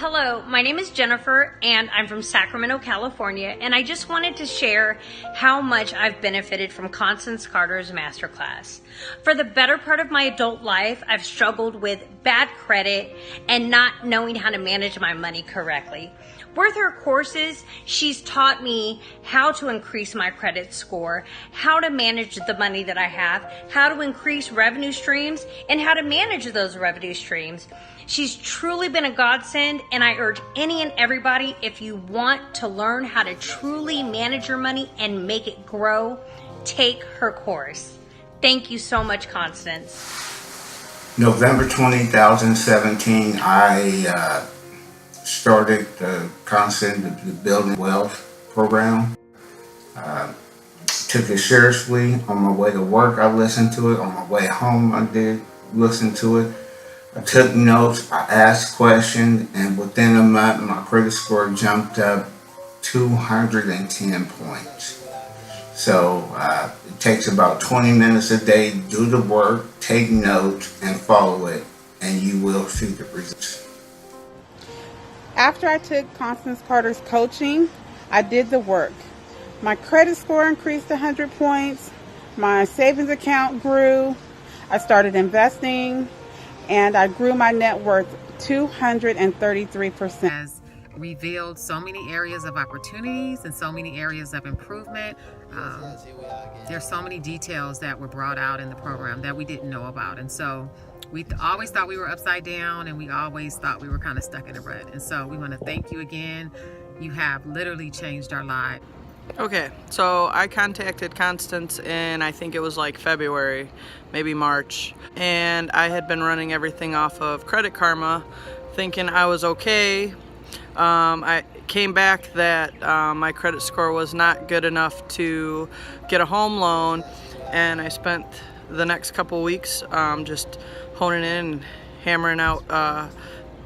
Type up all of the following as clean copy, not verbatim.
Hello, my name is Jennifer and I'm from Sacramento, California, and I just wanted to share how much I've benefited from Constance Carter's masterclass. For the better part of my adult life, I've struggled with bad credit and not knowing how to manage my money correctly. With her courses, she's taught me how to increase my credit score, how to manage the money that I have, how to increase revenue streams, and how to manage those revenue streams. She's truly been a godsend, and I urge any and everybody, if you want to learn how to truly manage your money and make it grow, take her course. Thank you so much, Constance. November 2017, I started the Constance the Building Wealth program. Took it seriously. On my way to work, I listened to it. On my way home, I did listen to it. I took notes, I asked questions, and within a month, my credit score jumped up 210 points. So it takes about 20 minutes a day to do the work, take notes, and follow it, and you will see the results. After I took Constance Carter's coaching, I did the work. My credit score increased 100 points, my savings account grew, I started investing, and I grew my net worth 233%. Has revealed so many areas of opportunities and so many areas of improvement. There's so many details that were brought out in the program that we didn't know about, and so we always thought we were upside down, and we always thought we were kind of stuck in a rut. And so we want to thank you again. You have literally changed our lives. Okay, so I contacted Constance in, I think it was like February, maybe March, and I had been running everything off of Credit Karma, thinking I was okay. I came back that my credit score was not good enough to get a home loan, and I spent the next couple weeks just honing in and hammering out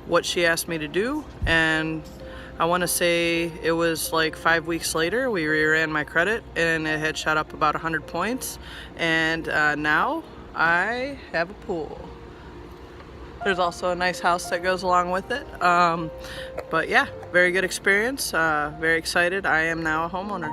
what she asked me to do, and I want to say it was like 5 weeks later we reran my credit and it had shot up about 100 points, and now I have a pool. There's also a nice house that goes along with it, but yeah, very good experience, very excited. I am now a homeowner.